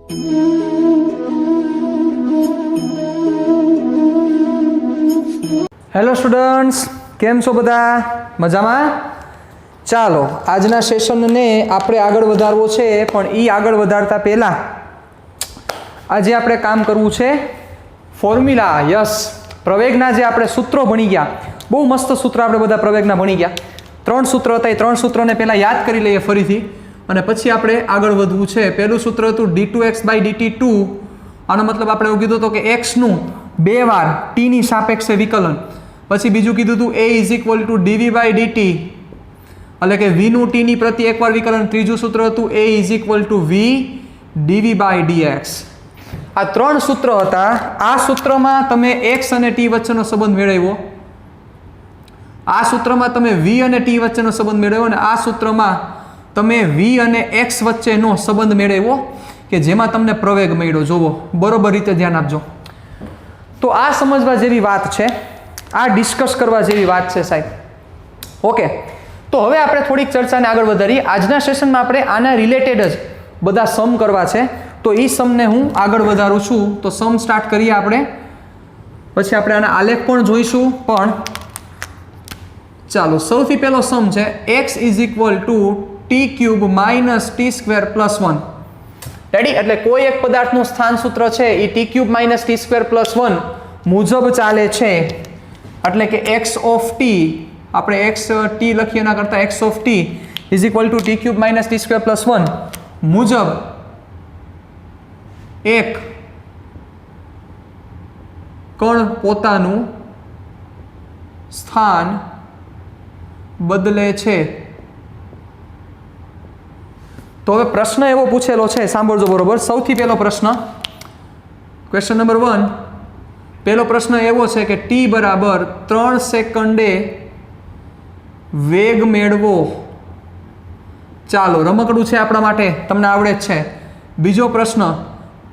Hello students, કેમ છો બધા? મજામાં? ચાલો, આજના સેશનને આપણે આગળ વધારવો છે, પણ એ આગળ વધારતા પહેલાં આજે આપણે કામ કરવું છે ફોર્મ્યુલા. યસ, પ્રવેગના જે આપણે સૂત્રો ભણી ગયા, બહુ મસ્ત સૂત્ર આપણે બધા પ્રવેગના ભણી ગયા. 3 સૂત્ર હતા, એ 3 સૂત્રોને પહેલાં યાદ કરી લઈએ ફરીથી, અને પછી આપણે આગળ વધવું છે. પહેલું સૂત્ર હતું d2x/dt2. આનો મતલબ આપણે એવું કીધું હતું કે x નું 2 વાર t ની સાપેક્ષે વિકલન. પછી બીજું કીધું હતું a =dv/dt, એટલે કે v નું t ની પ્રતિ એકવાર વિકલન. ત્રીજું સૂત્ર હતું a v dv/dx. આ 3 સૂત્ર હતા. આ સૂત્રમાં તમે x અને t વચ્ચેનો સંબંધ મેળવ્યો, આ સૂત્રમાં તમે v અને t વચ્ચેનો સંબંધ મેળવ્યો, અને આ સૂત્રમાં તમે v અને x વચ્ચેનો સંબંધ મેળવ્યો કે જેમાં તમને પ્રવેગ મળ્યો. જોવો, બરોબર રીતે ધ્યાન આપજો. તો આ સમજવા જેવી વાત છે, આ ડિસ્કસ કરવા જેવી વાત છે સાહેબ. ઓકે, તો હવે આપણે થોડીક ચર્ચાને આગળ વધારીએ. આજના સેશનમાં આપણે આના રિલેટેડ જ બધા સમ કરવા છે, તો એ તમને હું આગળ વધારું છું. તો સમ સ્ટાર્ટ કરીએ આપણે, પછી આપણે આના આલેખ પણ જોઈશું. પણ ચાલો, સૌથી પહેલો સમ છે x t³ - t² + 1. રેડી? એટલે કોઈ એક પદાર્થનું સ્થાન સૂત્ર છે એ t³ - t² + 1 મુજબ ચાલે છે. એટલે કે x ઓફ t, આપણે x t લખીએ એના કરતાં x of t t³ - t² + 1 મુજબ એક કણ પોતાનું સ્થાન બદલે છે. તો હવે પ્રશ્ન એવો પૂછેલો છે, સાંભળજો બરોબર. સૌથી પહેલો પ્રશ્ન, ક્વેશ્ચન નંબર 1, પહેલો પ્રશ્ન એવો છે કે t બરાબર 3 સેકન્ડે વેગ મેળવો. ચાલો, રમકડું છે આપણા માટે, તમને આવડે જ છે. બીજો પ્રશ્ન,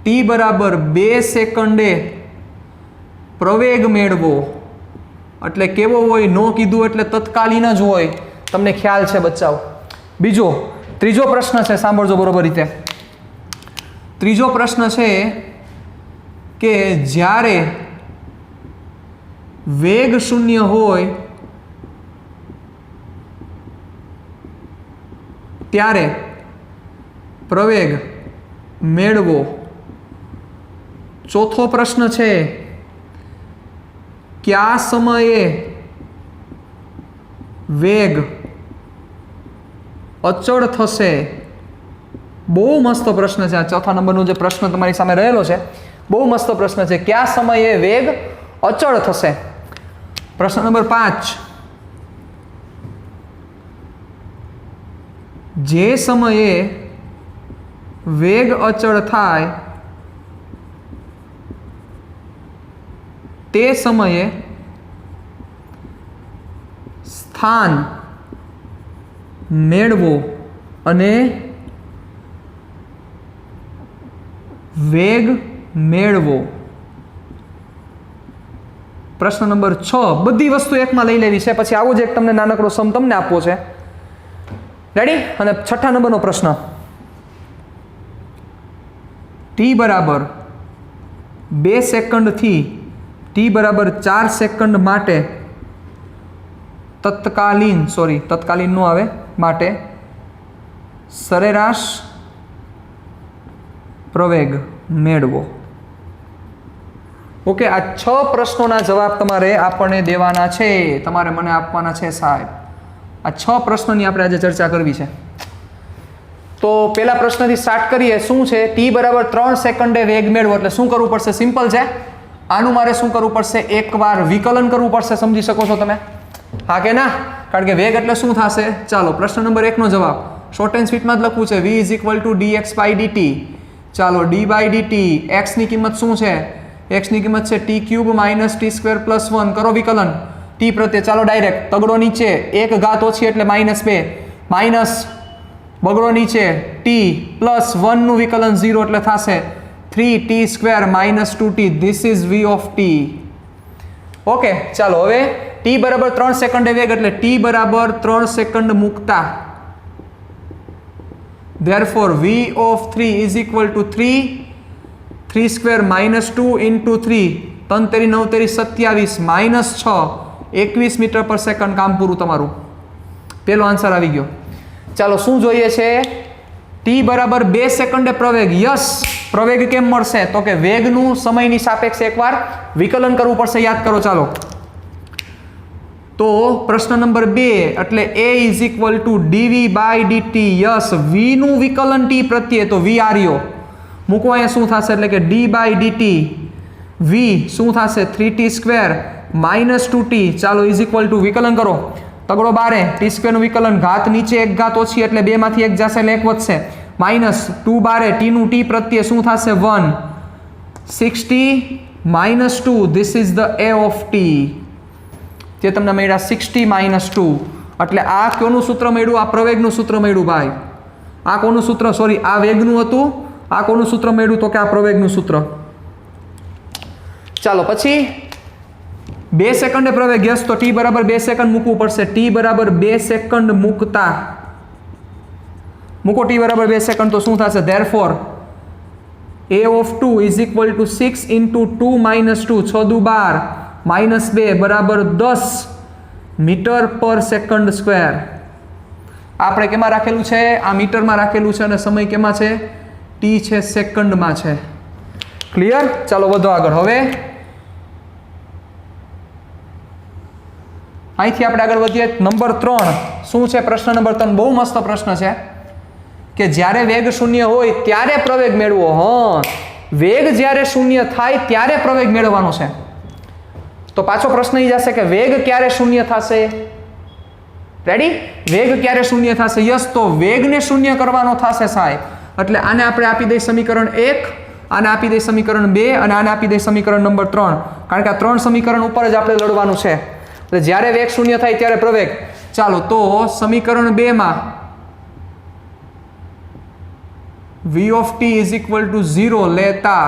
t બરાબર 2 સેકન્ડે પ્રવેગ મેળવો. એટલે કેવો હોય? નો કીધું એટલે તત્કાલીન જ હોય, તમને ખ્યાલ છે બચ્ચાઓ. ત્રીજો પ્રશ્ન છે, સાંભળજો બરોબર રીતે. ત્રીજો પ્રશ્ન છે કે જ્યારે વેગ 0 હોય ત્યારે પ્રવેગ મેળવો. ચોથો પ્રશ્ન છે કયા સમયે વેગ અચળ થશે. બહુ મસ્ત પ્રશ્ન છે આ ચોથા નંબરનો જે પ્રશ્ન તમારી સામે રહેલો છે, બહુ મસ્ત પ્રશ્ન છે. કયા સમયે વેગ અચળ થશે. પ્રશ્ન નંબર 5, જે સમયે વેગ અચળ થાય તે સમયે સ્થાન મેળવો અને વેગ મેળવો. પ્રશ્ન નંબર 6, બધી વસ્તુ એકમાં લઈ લેવી છે, પછી આવો જ એક તમને નાનકડો સમ તમને આપવો છે. રેડી? અને છઠ્ઠા નંબરનો પ્રશ્ન, t બરાબર 2 સેકન્ડથી t બરાબર 4 સેકન્ડ માટે તત્કાલીન નો આવે, માટે સરેરાશ પ્રવેગ મેળવો. ઓકે, આ 6 પ્રશ્નોના જવાબ તમારે આપણને દેવાના છે, તમારે મને આપવાના છે સાહેબ. આ 6 પ્રશ્નોની આપણે આજે ચર્ચા કરવી છે. તો પહેલા પ્રશ્નથી સ્ટાર્ટ કરીએ. શું છે? t બરાબર 3 સેકન્ડે વેગ મેળવો. એટલે શું કરવું પડશે? સિમ્પલ છે. આનું મારે શું કરવું પડશે? એકવાર વિકલન કરવું પડશે. સમજી શકો છો તમે? હા કે ના? કારણ કે વેગ એટલે શું થશે? ચાલો, પ્રશ્ન નંબર 1 નો જવાબ શોર્ટ એન્ડ સ્વીટમાં જ લખવું છે. v = dx/dt. ચાલો, d/dt, x ની કિંમત શું છે? x ની કિંમત છે t³ - t² + 1. કરો વિકલન t પ્રત્યે. ચાલો, ડાયરેક્ટ તગડો નીચે, 1 ઘાત ઓછી એટલે -2, માઇનસ બગડો નીચે t + 1 નું વિકલન 0 એટલે થશે 3t² - 2t. This is v of t. Okay, ચાલો, હવે t બરાબર 3 સેકન્ડે વેગ, એટલે t બરાબર 3 સેકન્ડ મૂકતા Therefore, V of 3 is equal to 3 3 square -2 × 3 3 તેરી 9 તેરી 27 -6 21 મીટર પર સેકન્ડ. કામ પૂરું તમારું. પહેલો આન્સર આવી ગયો. ચાલો શું જોઈએ છે? t બરાબર 2 સેકન્ડે પ્રવેગ. યસ, પ્રવેગ કેમ મળશે? તો કે વેગનું સમયની સાપેક્ષે એકવાર વિકલન કરવું પડશે. યાદ કરો. ચાલો તો પ્રશ્ન નંબર 2 એટલે a = dv/dt. યસ, v નું વિકલન t પ્રત્યે, તો v આર્યો મૂકો અહીંયા. શું થશે? એટલે કે d/dt v શું થશે? 3t² -2t. ચાલો = વિકલન કરો. તગડો બારે t² નું વિકલન, ઘાત નીચે એક ઘાત ઓછી એટલે 2 માંથી 1 જશે એટલે 1 વધશે. -2 બારે t નું t પ્રત્યે શું થશે? 1. 6t -2. This is the a of t. જે તમને મળ્યા 6t -2. એટલે આ કોનું સૂત્ર મળ્યું? આ પ્રવેગનું સૂત્ર મળ્યું ભાઈ. આ કોનું સૂત્ર? સોરી, આ વેગનું હતું. આ કોનું સૂત્ર મળ્યું? તો કે આ પ્રવેગનું સૂત્ર. ચાલો પછી 2 સેકન્ડે પ્રવેગ. યસ, તો t બરાબર 2 સેકન્ડ મૂકવું પડશે. t બરાબર 2 સેકન્ડ મૂકતા મૂકો t બરાબર 2 સેકન્ડ તો શું થશે? ધેરફોર a ઓફ 2 = 6 × 2 - 2 6 દુ 12 -2 બરાબર 10 મીટર પર સેકન્ડ સ્ક્વેર. આપણે કેમાં રાખેલું છે? આ મીટરમાં રાખેલું છે અને સમય કેમાં છે? t છે સેકન્ડમાં છે. ક્લિયર? ચાલો વધો આગળ. હવે અહીંથી આપણે આગળ વધીએ. નંબર 3 શું છે? પ્રશ્ન નંબર 3 બહુ મસ્ત પ્રશ્ન છે કે જ્યારે વેગ શૂન્ય હોય ત્યારે પ્રવેગ મેળવો. હા, વેગ જ્યારે શૂન્ય થાય ત્યારે પ્રવેગ મેળવવાનો છે. તો પાછો પ્રશ્ન એ જશે કે વેગ ક્યારે શૂન્ય થશે? રેડી? વેગ ક્યારે શૂન્ય થશે? યસ, તો વેગને શૂન્ય કરવાનો થશે સાહેબ. એટલે આને આપણે આપી દઈએ સમીકરણ 1, આને આપી દઈએ સમીકરણ 2 અને આને આપી દઈએ સમીકરણ નંબર 3. કારણ કે આ 3 સમીકરણ ઉપર જ આપણે લડવાનું છે. એટલે જ્યારે વેગ શૂન્ય થાય ત્યારે પ્રવેગ. ચાલો તો સમીકરણ 2 માં v of t = 0 લેતા,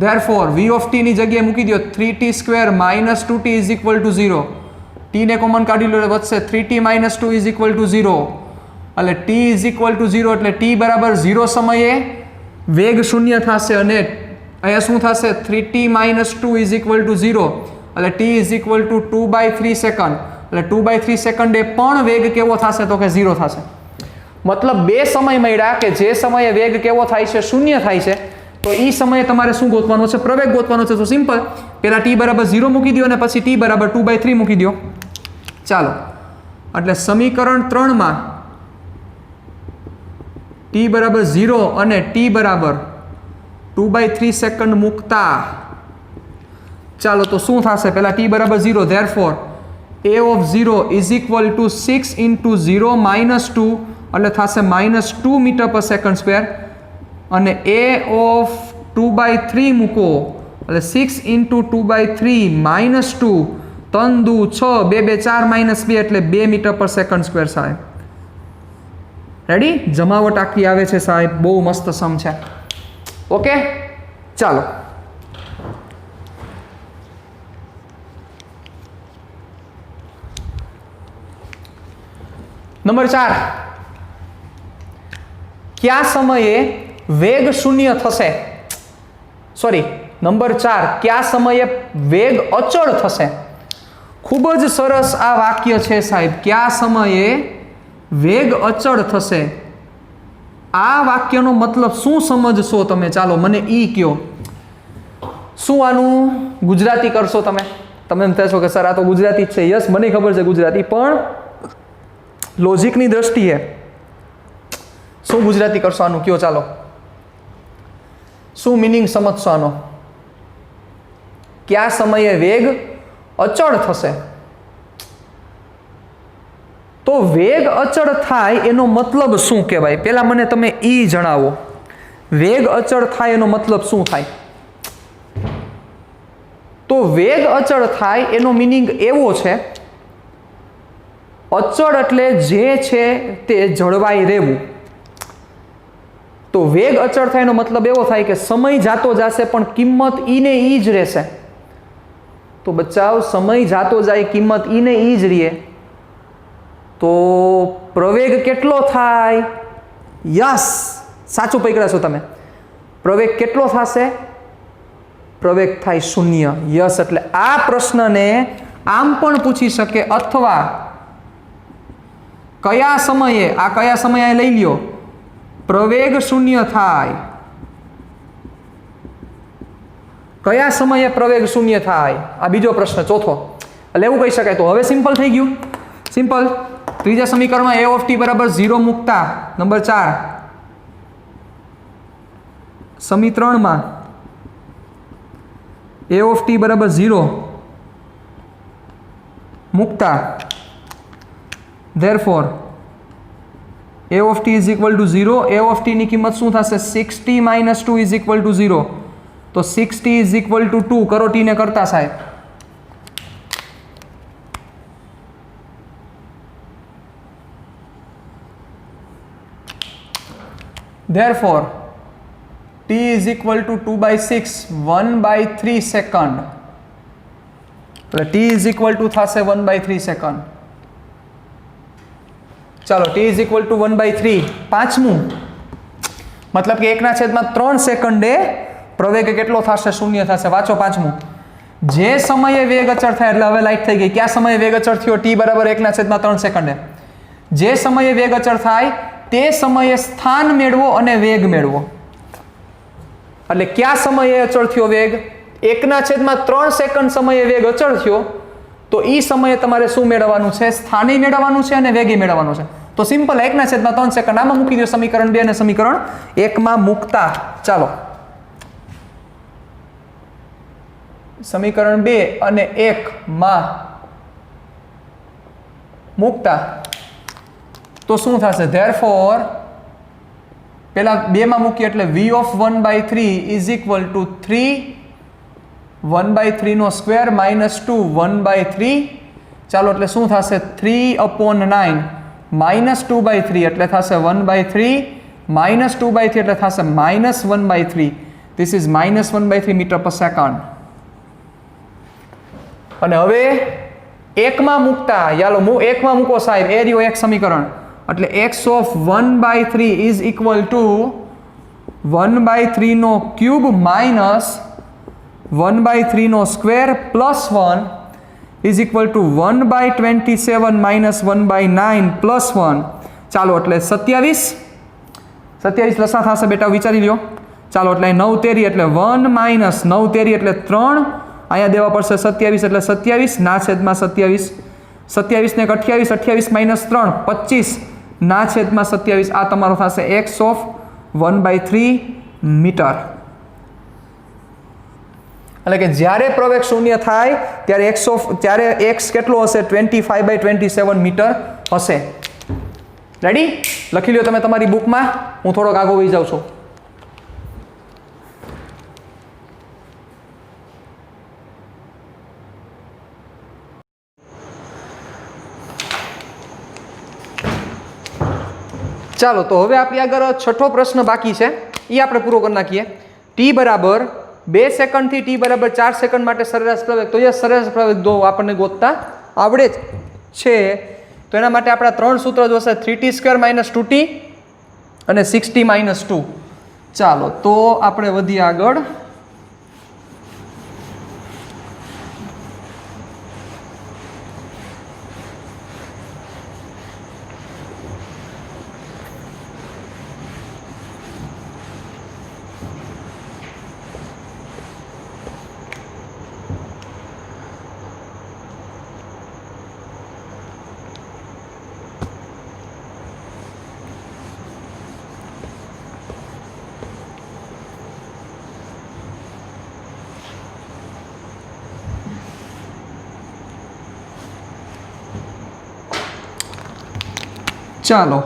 therefore v of t ની જગ્યાએ મૂકી દો 3t² - 2t = 0. t ને કોમન કાઢી લો એટલે વધશે 3t - 2 = 0. એટલે t = 0 એટલે t બરાબર 0 સમયે વેગ શૂન્ય થશે અને અહીંયા શું થશે? 3t - 2 = 0. એટલે t = 2/3 સેકન્ડ. એટલે 2/3 સેકન્ડે પણ વેગ કેવો થશે? તો કે 0 થશે. મતલબ 2 સમય મળ્યા કે જે સમયે વેગ કેવો થાય છે? શૂન્ય થાય છે. તો એ સમયે તમારે શું ગોતવાનો છે? પ્રવેગ ગોતવાનો છે. તો સિમ્પલ, પહેલા t બરાબર 0 મૂકી દો અને પછી t બરાબર 2/3 મૂકી દો. ચાલો, એટલે સમીકરણ 3 માં t બરાબર 0 અને t બરાબર 2/3 સેકન્ડ મૂકતા ચાલો તો શું થશે? પહેલા t બરાબર 0, ધેરફોર a of 0 = 6 × 0 - 2 એટલે થશે -2 મીટર પર સેકન્ડ સ્ક્વેર. અને a of 2/3 મૂકો એટલે 6 × 2/3 -2 3 દુ 6 2 2 4 -2 એટલે 2 મીટર પર સેકન્ડ સ્ક્વેર સાહેબ. રેડી? જમાવટ આખી આવે છે સાહેબ. બહુ મસ્ત સમ છે. ઓકે, ચાલો નંબર 4. કયા સમયે વેગ શૂન્ય થશે? સોરી, નંબર 4 કયા સમયે વેગ અચળ થશે? ખૂબ જ સરસ આ વાક્ય છે સાહેબ. કયા સમયે વેગ અચળ થશે? આ વાક્યનો મતલબ શું સમજશો તમે? ચાલો મને ઈ કયો. શું આનું ગુજરાતી કરશો તમે? તમે એમ કહેશો કે સર આ તો ગુજરાતી જ છે. યસ, મને ખબર છે ગુજરાતી, પણ લોજિકની દ્રષ્ટિએ શું ગુજરાતી કરશો આનું? કયો ચાલો. શું મિનિંગ સમજશો આનો? કયા સમયે વેગ અચળ થશે? તો વેગ અચળ થાય એનો મતલબ શું કહેવાય? પહેલા મને તમે ઈ જણાવો. વેગ અચળ થાય એનો મતલબ શું થાય? તો વેગ અચળ થાય એનો મિનિંગ એવો છે, અચળ એટલે જે છે તે જળવાઈ રહેવું. તો વેગ અચળ થાય એનો મતલબ એવો થાય કે સમય જાતો જશે પણ કિંમત ઈને ઈ જ રહેશે. તો બચાવ, સમય જાતો જાય, કિંમત ઈને ઈ જ રહે. તો પ્રવેગ કેટલો થાય? યસ, સાચું પકડ્યા છો તમે. પ્રવેગ કેટલો થશે? પ્રવેગ થાય 0. યસ, એટલે આ પ્રશ્નને આમ પણ પૂછી શકે અથવા કયા સમયે, આ કયા સમયે લઈ લ્યો, પ્રવેગ 0 થાય, કયા સમયે પ્રવેગ 0 થાય, આ બીજો પ્રશ્ન ચોથો. એટલે એવું કહી શકાય. તો હવે સિમ્પલ થઈ ગયું. સિમ્પલ. ત્રીજા સમીકરણમાં a of t બરાબર 0 મૂકતા, નંબર 4 સમીકરણમાં a of t બરાબર 0 મૂકતા, therefore a of t is equal to 0. a of t ની કિંમત શું થશે? 6t minus 2 is equal to 0. તો 6t is equal to 2. કરો t ને કરતા સાહેબ. Therefore t is equal to 2/6, 1/3 second. એટલે t is equal to થશે 1/3 સેકન્ડ. ચાલો, t is equal to 1/3. પાંચમું મતલબ કે 1/3 સેકન્ડે પ્રવેગ કેટલો થશે? 0 થશે. વાંચો પાંચમું. જે સમયે વેગ અચળ થાય, એટલે હવે લાઈટ થઈ ગઈ. કયા સમયે વેગ અચળ થયો? t બરાબર 1/3 સેકન્ડે. જે સમયે વેગ અચળ થાય તે સમયે સ્થાન મેળવો અને વેગ મેળવો. એટલે કયા સમયે અચળ થયો વેગ? 1/3 સેકન્ડ સમયે વેગ અચળ થયો, તો એ સમયે તમારે શું મેળવવાનું છે? સ્થાને મેળવવાનું છે અને વેગે મેળવવાનું છે. તો સિમ્પલ 1/3 સેકન્ડ આમાં મૂકી દો. સમીકરણ 2 અને સમીકરણ 1 માં મૂકતા. ચાલો, સમીકરણ 2 અને 1 માં મૂકતા તો શું થશે? therefore પેલા 2 માં મૂકીએ એટલે v of 1/3 is equal to 3 1/3 નો સ્ક્વેર minus 2 1/3. ચાલો, એટલે શું થશે? 3/9 minus 2/3 એટલે થશે 1/3 minus 2/3 એટલે થશે minus 1/3. this is minus 1/3 metre પર સેકન્ડ. અને હવે 1 માં મૂકતા, યાલો 1 માં મૂકો સાહેબ. એ રહ્યો એક સમીકરણ. એટલે x of 1/3 is equal to 1/3 નો ક્યુબ માઇનસ 1/3 નો square plus 1 is equal to 1/27 minus 1/9 plus 1. ચાલો, એટલે 27 લસા થશે બેટા, વિચારી લ્યો. ચાલો, એટલે 9 તેરી એટલે 1 માઇનસ 9 તેરી એટલે 3. અહીંયા દેવા પડશે 27 એટલે 27 ના છેદમાં 27. 27 ને 28, 28 માઇનસ 3 25 ના છેદમાં 27. આ તમારો થશે x of 1/3 મીટર. એટલે કે જ્યારે પ્રવેગ 0 થાય ત્યારે x કેટલો હશે? 25/27 મીટર હશે. રેડી? લખી લ્યો તમે તમારી બુકમાં. હું થોડોક આગળ વહી જાઉં છું. ચાલો, તો હવે આપણી આગળ છઠ્ઠો પ્રશ્ન બાકી છે, એ આપણે પૂરો કરી નાખીએ. t બરાબર 2 સેકન્ડથી t બરાબર 4 સેકન્ડ માટે સરેરાશ પ્રવેગ. તો એ સરેરાશ પ્રવેગ આપણને ગોતતા આવડે જ છે. તો એના માટે આપણા 3 સૂત્ર જોશે: 3t² - 2t અને 6t - 2. ચાલો, તો આપણે વધીએ આગળ. ચાલો,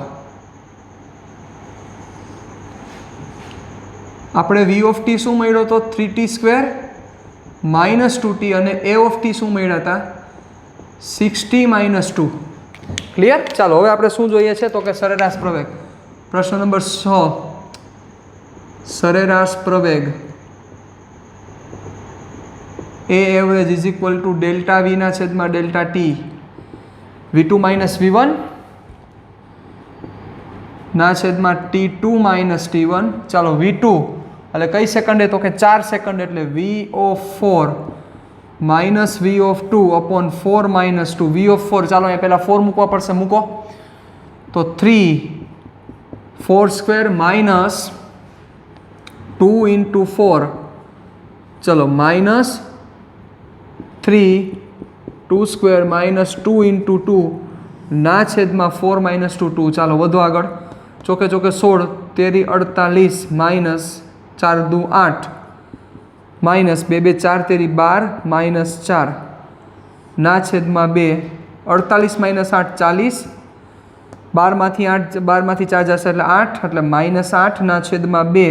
આપણે v of t શું મળ્યો હતો? 3t² - 2t અને a of t શું મળ્યા હતા? 6t - 2. ક્લિયર? ચાલો, હવે આપણે શું જોઈએ છે? તો કે સરેરાશ પ્રવેગ. પ્રશ્ન નંબર 6. સરેરાશ પ્રવેગ a average is equal to delta v ના છેદમાં ડેલ્ટા t v2 - v1 ના છેદમાં t2 - t1. ચાલો, v2 એટલે કઈ સેકન્ડે તો કે 4 સેકન્ડ એટલે v(4) minus v(2) upon 4 minus 2 v(4) ચાલો અહીંયા પહેલાં 4 મૂકવા પડશે, મૂકો તો 3 4 સ્ક્વેર માઇનસ 2 ઇન્ટુ 4 ચલો માઇનસ 3 2 સ્ક્વેર માઇનસ 2 ઇન્ટુ 2 ના છેદમાં 4 માઇનસ 2 2 ચાલો વધુ આગળ ચોકે ચોકે 16 તેરી 48 માઇનસ 4 દુ 8 માઇનસ 2 2 4 તેરી 12 માઇનસ 4 ના છેદમાં 2 48 માઇનસ 8 40 12માંથી 8 12માંથી 4 જશે એટલે 8 એટલે માઇનસ 8 ના છેદમાં 2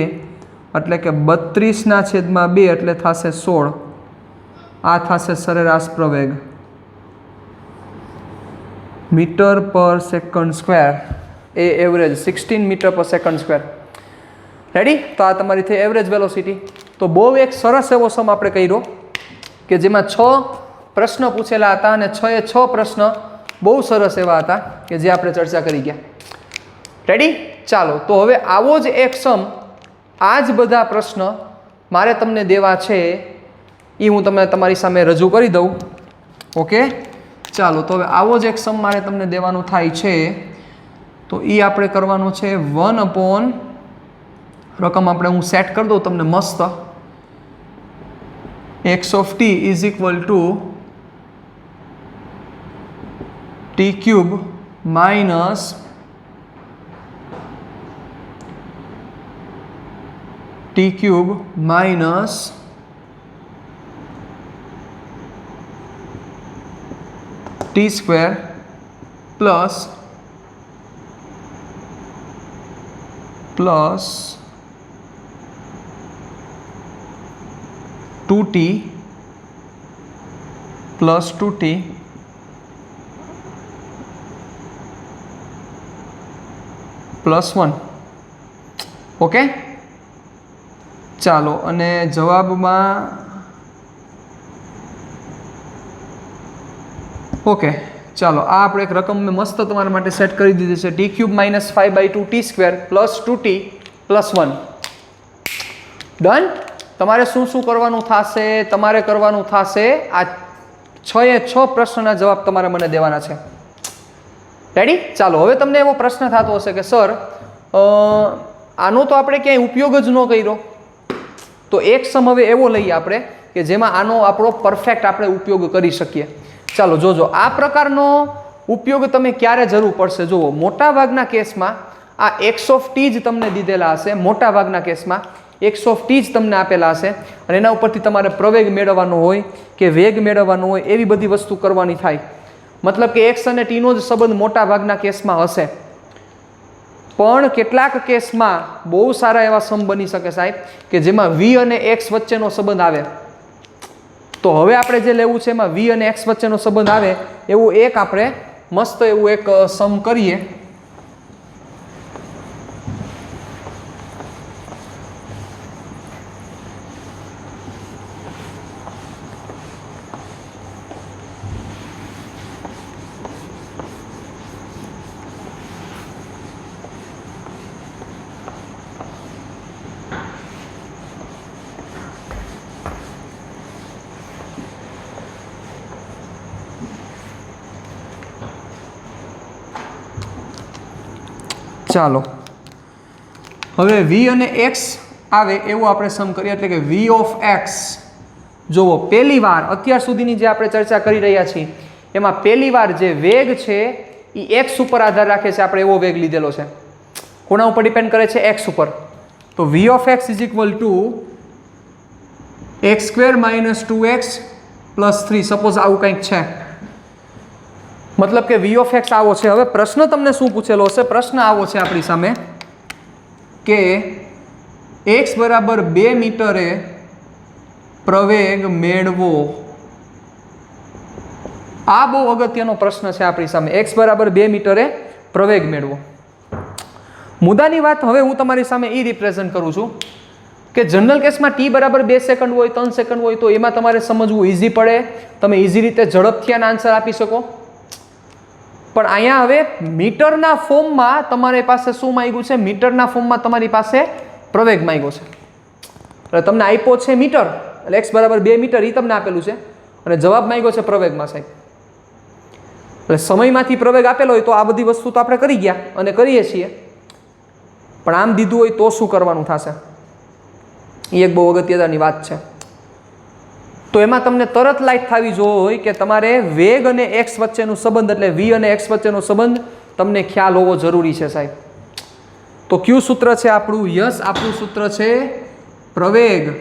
એટલે કે 32 ના છેદમાં 2 એટલે થશે 16 આ થશે સરેરાશ પ્રવેગ મીટર પર સેકન્ડ સ્ક્વેર એ એવરેજ 16 મીટર પર સેકન્ડ સ્ક્વેર રેડી તો આ તમારી થઈ એવરેજ વેલોસિટી તો બહુ એક સરસ એવો સમ આપણે કર્યો કે જેમાં 6 પ્રશ્ન પૂછેલા હતા અને 6 પ્રશ્ન બહુ સરસ એવા હતા કે જે આપણે ચર્ચા કરી ગયા રેડી ચાલો તો હવે આવો જ એક સમ આ જ બધા પ્રશ્ન મારે તમને દેવા છે એ હું તમને તમારી સામે રજૂ કરી દઉં ઓકે ચાલો તો હવે આવો જ એક સમ મારે તમને દેવાનું થાય છે તો એ આપણે કરવાનું છે 1 રકમ આપણે હું સેટ કરી દઉં તમને મસ્ત x of t is equal to t cube minus t cube minus t square plus 2t plus 2t plus 1 okay ચાલો અને જવાબમાં ઓકે ચાલો આ આપણે એક રકમ મેં મસ્ત તમારા માટે સેટ કરી દીધી છે t cube minus 5/2 t square plus 2t plus 1 done તમારે શું શું કરવાનું થશે તમારે કરવાનું થશે આ 6 પ્રશ્નના જવાબ તમારે મને દેવાના છે રેડી ચાલો હવે તમને એવો પ્રશ્ન થતો હશે કે સર આનો તો આપણે ક્યાંય ઉપયોગ જ ન કર્યો તો એક સમ હવે એવો લઈએ આપણે કે જેમાં આનો આપણો પરફેક્ટ આપણે ઉપયોગ કરી શકીએ ચાલો જોજો આ પ્રકારનો ઉપયોગ તમે ક્યારે જરૂર પડશે જુઓ મોટાભાગના કેસમાં આ x of t જ તમને દીધેલા હશે મોટાભાગના કેસમાં x of t જ તમને આપેલા હશે અને એના ઉપરથી તમારે પ્રવેગ મેળવવાનો હોય કે વેગ મેળવવાનો હોય એવી બધી વસ્તુ કરવાની થાય મતલબ કે x અને t નો જ સંબંધ મોટાભાગના કેસમાં હશે પણ કેટલાક કેસમાં બહુ સારા એવા સમ બની શકે સાહેબ કે જેમાં v અને x વચ્ચેનો સંબંધ આવે તો હવે આપણે જે લેવું છે એમાં v અને x વચ્ચેનો સંબંધ આવે એવું એક આપણે મસ્ત એવું એક સમ કરીએ ચાલો હવે v અને x આવે એવું આપણે સમ કરીએ એટલે કે v of x જુઓ પહેલી વાર અત્યાર સુધીની જે આપણે ચર્ચા કરી રહ્યા છીએ એમાં પહેલી વાર જે વેગ છે એ x ઉપર આધાર રાખે છે આપણે એવો વેગ લીધેલો છે કોના ઉપર ડિપેન્ડ કરે છે x ઉપર તો v of x is equal to x square minus 2x plus 3 suppose આવું કંઈક છે મતલબ કે v of x આવો છે હવે પ્રશ્ન તમને શું પૂછેલો હશે પ્રશ્ન આવો છે આપણી સામે કે x બરાબર 2 મીટરે પ્રવેગ મેળવો આ બહુ અગત્યનો પ્રશ્ન છે આપણી સામે x બરાબર 2 મીટરે પ્રવેગ મેળવો મુદ્દાની વાત હવે હું તમારી સામે એ રિપ્રેઝન્ટ કરું છું કે જનરલ કેસમાં t બરાબર 2 સેકન્ડ હોય 3 સેકન્ડ હોય તો એમાં તમારે સમજવું ઇઝી પડે તમે ઇઝી રીતે ઝડપથી આના આન્સર આપી શકો પણ અહીંયા હવે મીટરના ફોર્મમાં તમારી પાસે શું માંગ્યું છે મીટરના ફોર્મમાં તમારી પાસે પ્રવેગ માંગ્યો છે એટલે તમને આપ્યો છે મીટર, એટલે x બરાબર 2 મીટર એ તમને આપેલું છે, અને જવાબ માંગ્યો છે પ્રવેગમાં સાહેબ. એટલે સમયમાંથી પ્રવેગ આપેલો હોય તો આ બધી વસ્તુ તો આપણે કરી ગયા અને કરીએ છીએ, પણ આમ દીધું હોય તો શું કરવાનું થશે, એ એક બહુ અગત્યની વાત છે. તો એમાં તમને તરત લાઈટ થવી જોઈએ કે તમારે વેગ અને એક્સ વચ્ચેનો સંબંધ, એટલે v અને x વચ્ચેનો સંબંધ તમને ખ્યાલ હોવો જરૂરી છે સાહેબ. તો કયું સૂત્ર છે આપણું? યસ, આપણું સૂત્ર છે પ્રવેગ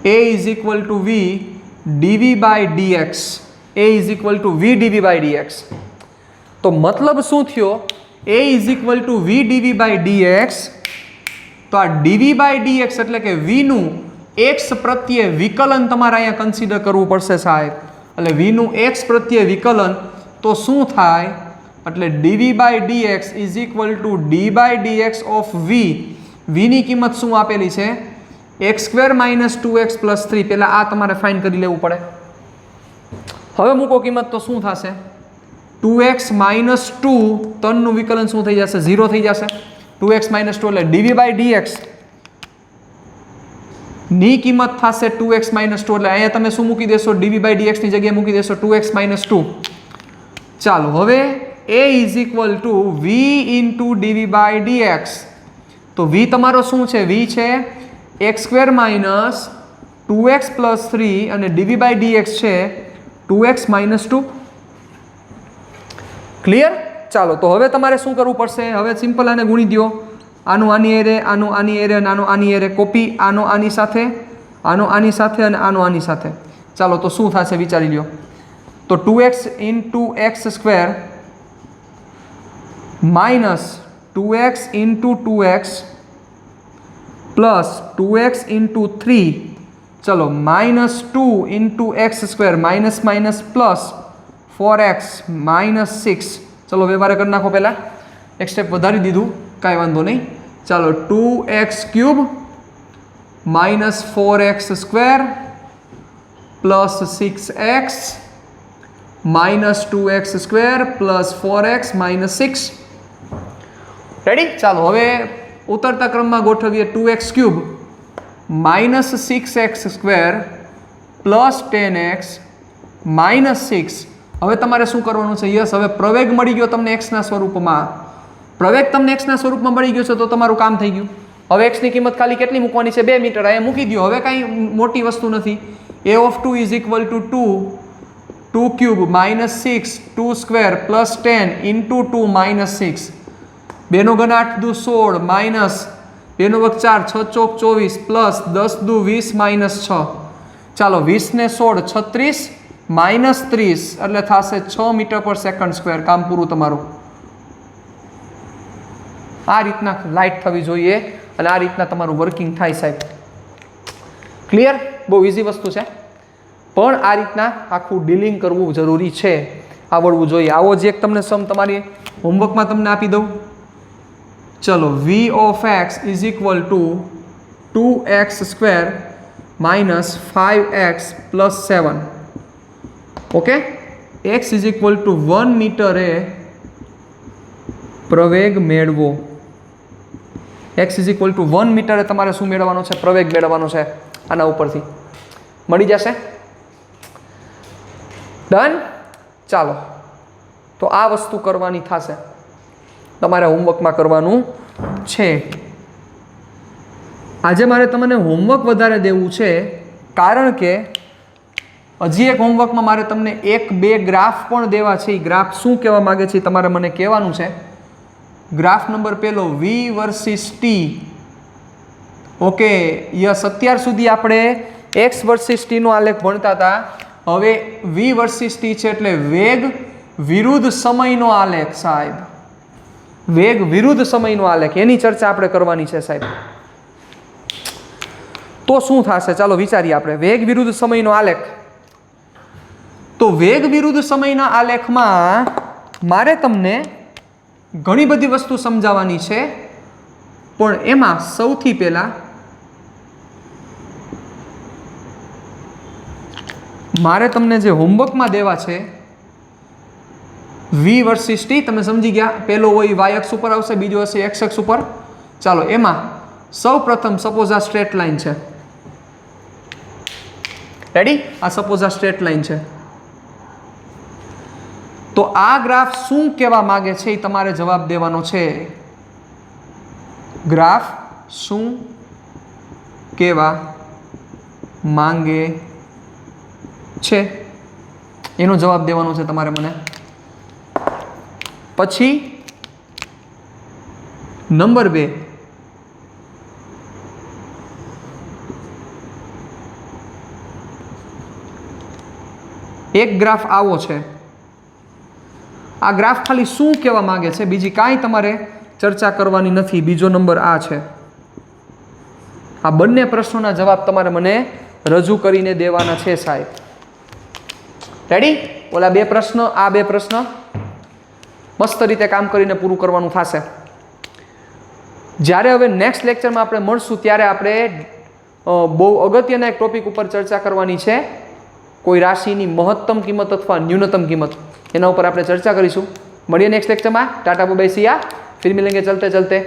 a is equal to v dv by dx. a is equal to v dv by dx. તો મતલબ શું થયો? a is equal to v dv by dx. તો આ dv બાય dx એટલે કે v નું x પ્રત્યે વિકલન તમારે અહીંયા કન્સિડર કરવું પડશે સાહેબ. એટલે v નું x પ્રત્યે વિકલન તો શું થાય? એટલે dv by dx is equal to d by dx of v. v ની કિંમત શું આપેલી છે? x² minus 2x plus 3. પહેલાં આ તમારે ફાઇન કરી લેવું પડે. હવે મૂકો કિંમત તો શું થશે? 2x માઇનસ 2 3નું વિકલન શું થઈ જશે? 0 થઈ જશે. 2x માઇનસ 2 એટલે dv બાય dx ની કિંમત થશે 2x માઇનસ 2. એટલે અહીંયા તમે શું મૂકી દેશો? dv બાય dx ની જગ્યાએ મૂકી દેશો 2x માઇનસ 2. ચાલો હવે a is equal to v into dv by dx. તો v તમારો શું છે? v છે x² માઇનસ 2x પ્લસ 3 અને dv બાય dx છે 2x માઇનસ 2. ક્લિયર? ચાલો તો હવે તમારે શું કરવું પડશે? હવે સિમ્પલ આને ગુણી દો. આનું આની એરે, આનું આની એરે અને આનું આની એરે કોપી. આનો આની સાથે, આનો આની સાથે અને આનો આની સાથે. ચાલો તો શું થશે વિચારી લ્યો. તો 2x into x square minus 2x into 2x plus 2x into 3. ચલો minus 2 into x square minus minus plus 4x minus 6. ચલો વ્યવહાર કરી નાખો. પહેલાં એક સ્ટેપ વધારી દીધું, કાંઈ વાંધો નહીં. ચાલો 2x cube minus 4x square plus 6x minus 2x square plus 4x minus 6. Ready? ચાલો હવે ઉતરતા ક્રમમાં ગોઠવીએ. 2x cube minus 6x square plus 10x minus 6. હવે તમારે શું કરવાનું છે? યસ, હવે પ્રવેગ મળી ગયો તમને એક્સના સ્વરૂપમાં. પ્રવેગ તમને એક્સના સ્વરૂપમાં મળી ગયો છે તો તમારું કામ થઈ ગયું. હવે એક્સની કિંમત ખાલી કેટલી મૂકવાની છે? 2 મીટર. અહીંયા મૂકી દો. હવે કાંઈ મોટી વસ્તુ નથી. a of 2 is equal two 2 cube minus 6 2 square plus 10 into 2 minus 6. 2 નો ઘન 8 દુ 16 માઇનસ 2 નો વર્ગ 4 6 ચોક 24 પ્લસ 10 દુ 20 માઇનસ 6. ચાલો 20 ને 16 36 માઇનસ 30 એટલે થશે 6 મીટર પર સેકન્ડ સ્ક્વેર. કામ પૂરું તમારું. આ રીતના લાઇટ થવી જોઈએ અને આ રીતના તમારું વર્કિંગ થાય સાહેબ. ક્લિયર? બહુ ઇઝી વસ્તુ છે, પણ આ રીતના આખું ડીલિંગ કરવું જરૂરી છે, આવડવું જોઈએ. આવો જ એક તમને સમ તમારી હોમવર્કમાં તમને આપી દઉં. ચલો v of x is equal two 2x square minus 5x plus 7. Okay, x is equal two 1 મીટરે પ્રવેગ મેળવો. x ઇઝ ઇક્વલ ટુ 1 મીટરે તમારે શું મેળવવાનો છે? પ્રવેગ મેળવવાનો છે. આના ઉપરથી મળી જશે. ડન? ચાલો તો આ વસ્તુ કરવાની થશે, તમારે હોમવર્કમાં કરવાનું છે. આજે મારે તમને હોમવર્ક વધારે દેવું છે કારણ કે હજી એક હોમવર્કમાં મારે તમને 1-2 ગ્રાફ પણ દેવા છે. એ ગ્રાફ શું કહેવા માગે છે તમારે મને કહેવાનું છે. ગ્રાફ નંબર પહેલો v versus t. Okay, yes, અત્યાર સુધી આપણે x વર્સિસ t નો આલેખ ભણતા હતા. હવે v વર્સિસ t છે એટલે વેગ વિરુદ્ધ સમયનો આલેખ સાહેબ. વેગ વિરુદ્ધ સમયનો આલેખ, એની ચર્ચા આપણે કરવાની છે સાહેબ. તો શું થશે? ચાલો વિચારીએ આપણે. વેગ વિરુદ્ધ સમયનો આલેખ. તો વેગ વિરુદ્ધ સમયના આલેખમાં મારે તમને ઘણી બધી વસ્તુ સમજાવવાની છે, પણ એમાં સૌથી પહેલા મારે તમને જે હોમવર્કમાં દેવા છે v વર્સિસ t, તમે સમજી ગયા. પહેલો હોય y અક્ષ ઉપર આવશે, બીજો હશે x અક્ષ ઉપર. ચાલો એમાં સૌ પ્રથમ સપોઝ આ સ્ટ્રેટ લાઈન છે, રેડી? આ સપોઝ આ સ્ટ્રેટ લાઈન છે, તો આ ગ્રાફ શું કહેવા માંગે છે એ તમારે જવાબ દેવાનો છે. ગ્રાફ શું કહેવા માંગે છે એનો જવાબ દેવાનો છે તમારે મને. પછી નંબર 2, એક ગ્રાફ આવો છે, આ ગ્રાફ ખાલી શું કહેવા માંગે છે, બીજી કાંઈ તમારે ચર્ચા કરવાની નથી. બીજો નંબર આ છે. આ બંને પ્રશ્નોના જવાબ તમારે મને રજૂ કરીને દેવાના છે સાહેબ. રેડી? ઓલા 2 પ્રશ્ન, આ 2 પ્રશ્ન મસ્ત રીતે કામ કરીને પૂરું કરવાનું થશે. જ્યારે હવે નેક્સ્ટ લેક્ચરમાં આપણે મળશું ત્યારે આપણે બહુ અગત્યના એક ટોપિક ઉપર ચર્ચા કરવાની છે. કોઈ રાશિની મહત્તમ કિંમત અથવા ન્યૂનતમ કિંમત, એના ઉપર આપણે ચર્ચા કરીશું. મળીએ નેક્સ્ટ લેક્ચરમાં. ટાટા બાય બાય, સિયા. ફિર મિલેંગે ચલતે ચલતે.